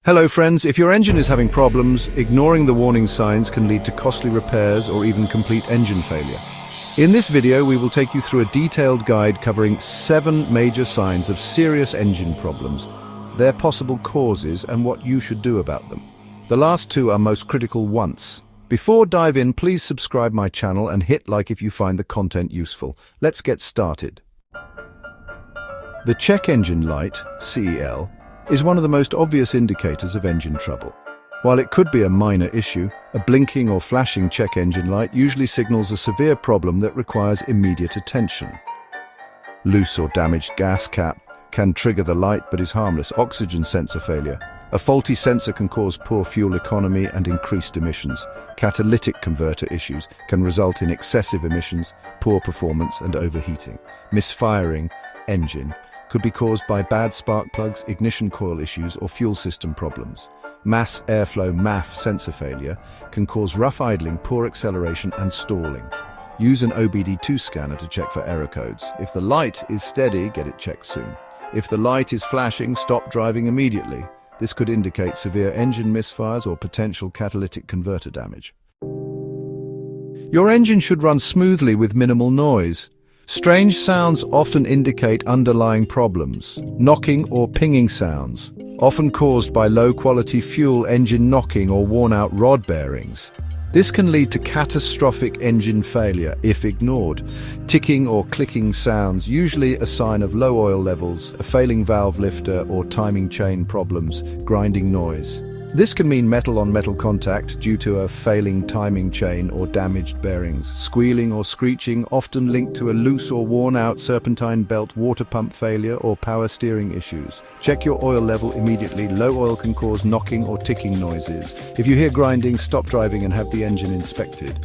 Hello friends, if your engine is having problems, ignoring the warning signs can lead to costly repairs or even complete engine failure. In this video, we will take you through a detailed guide covering 7 major signs of serious engine problems, their possible causes and what you should do about them. The last 2 are most critical once. Before dive in, please subscribe my channel and hit like if you find the content useful. Let's get started. The check engine light, CEL, is one of the most obvious indicators of engine trouble. While it could be a minor issue, a blinking or flashing check engine light usually signals a severe problem that requires immediate attention. Loose or damaged gas cap can trigger the light but is harmless. Oxygen sensor failure. A faulty sensor can cause poor fuel economy and increased emissions. Catalytic converter issues can result in excessive emissions, poor performance and overheating. Misfiring engine could be caused by bad spark plugs, ignition coil issues or fuel system problems. Mass airflow MAF sensor failure can cause rough idling, poor acceleration and stalling. Use an OBD2 scanner to check for error codes. If the light is steady, get it checked soon. If the light is flashing, stop driving immediately. This could indicate severe engine misfires or potential catalytic converter damage. Your engine should run smoothly with minimal noise. Strange sounds often indicate underlying problems. Knocking or pinging sounds, often caused by low-quality fuel, engine knocking or worn-out rod bearings. This can lead to catastrophic engine failure if ignored. Ticking or clicking sounds, usually a sign of low oil levels, a failing valve lifter or timing chain problems. Grinding noise. This can mean metal-on-metal contact due to a failing timing chain or damaged bearings. Squealing or screeching, often linked to a loose or worn-out serpentine belt, water pump failure or power steering issues. Check your oil level immediately. Low oil can cause knocking or ticking noises. If you hear grinding, stop driving and have the engine inspected.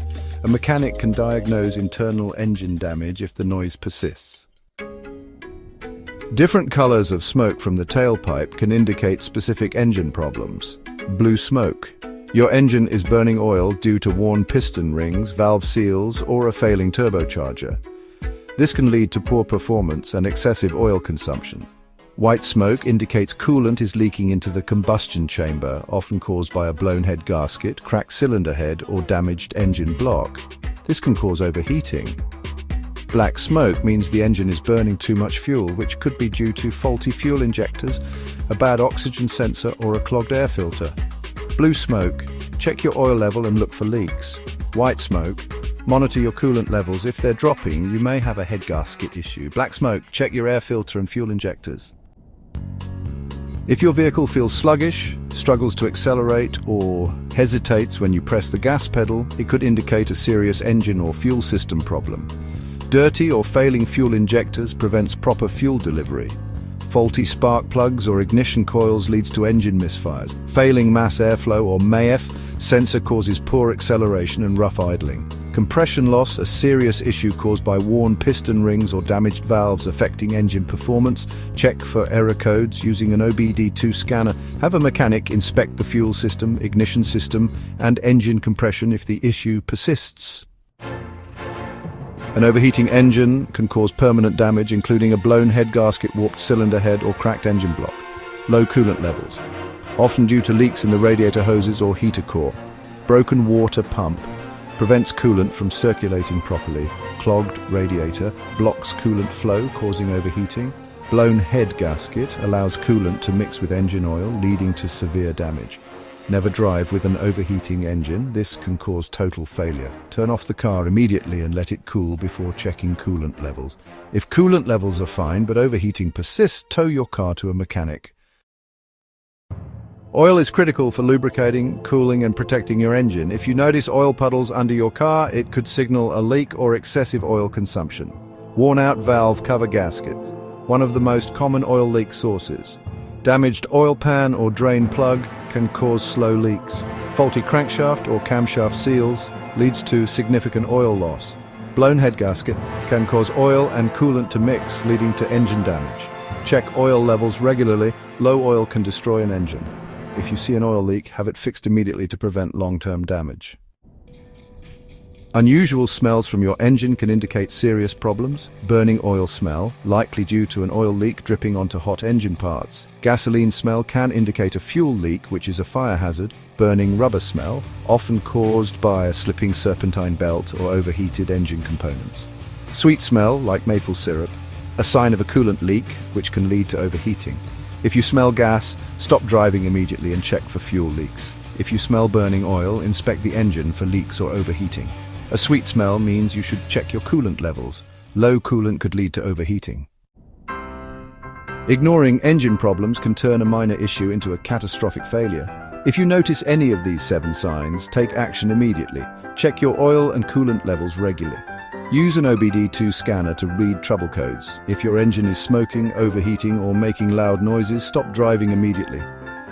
A mechanic can diagnose internal engine damage if the noise persists. Different colors of smoke from the tailpipe can indicate specific engine problems. Blue smoke. Your engine is burning oil due to worn piston rings, valve seals, or a failing turbocharger. This can lead to poor performance and excessive oil consumption. White smoke indicates coolant is leaking into the combustion chamber, often caused by a blown head gasket, cracked cylinder head, or damaged engine block. This can cause overheating. Black smoke means the engine is burning too much fuel, which could be due to faulty fuel injectors, a bad oxygen sensor, or a clogged air filter. Blue smoke, check your oil level and look for leaks. White smoke, monitor your coolant levels. If they're dropping, you may have a head gasket issue. Black smoke, check your air filter and fuel injectors. If your vehicle feels sluggish, struggles to accelerate, or hesitates when you press the gas pedal, it could indicate a serious engine or fuel system problem. Dirty or failing fuel injectors prevents proper fuel delivery. Faulty spark plugs or ignition coils leads to engine misfires. Failing mass airflow or MAF sensor causes poor acceleration and rough idling. Compression loss, a serious issue caused by worn piston rings or damaged valves affecting engine performance. Check for error codes using an OBD2 scanner. Have a mechanic inspect the fuel system, ignition system, and engine compression if the issue persists. An overheating engine can cause permanent damage, including a blown head gasket, warped cylinder head, or cracked engine block. Low coolant levels, often due to leaks in the radiator hoses or heater core. Broken water pump prevents coolant from circulating properly. Clogged radiator blocks coolant flow, causing overheating. Blown head gasket allows coolant to mix with engine oil, leading to severe damage. Never drive with an overheating engine. This can cause total failure. Turn off the car immediately and let it cool before checking coolant levels. If coolant levels are fine but overheating persists, tow your car to a mechanic. Oil is critical for lubricating, cooling and protecting your engine. If you notice oil puddles under your car, it could signal a leak or excessive oil consumption. Worn out valve cover gaskets, one of the most common oil leak sources. Damaged oil pan or drain plug can cause slow leaks. Faulty crankshaft or camshaft seals leads to significant oil loss. Blown head gasket can cause oil and coolant to mix, leading to engine damage. Check oil levels regularly. Low oil can destroy an engine. If you see an oil leak, have it fixed immediately to prevent long-term damage. Unusual smells from your engine can indicate serious problems. Burning oil smell, likely due to an oil leak dripping onto hot engine parts. Gasoline smell can indicate a fuel leak, which is a fire hazard. Burning rubber smell, often caused by a slipping serpentine belt or overheated engine components. Sweet smell, like maple syrup, a sign of a coolant leak, which can lead to overheating. If you smell gas, stop driving immediately and check for fuel leaks. If you smell burning oil, inspect the engine for leaks or overheating. A sweet smell means you should check your coolant levels. Low coolant could lead to overheating. Ignoring engine problems can turn a minor issue into a catastrophic failure. If you notice any of these 7 signs, take action immediately. Check your oil and coolant levels regularly. Use an OBD2 scanner to read trouble codes. If your engine is smoking, overheating, or making loud noises, stop driving immediately.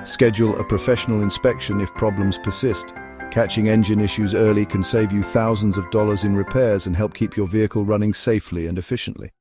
Schedule a professional inspection if problems persist. Catching engine issues early can save you thousands of dollars in repairs and help keep your vehicle running safely and efficiently.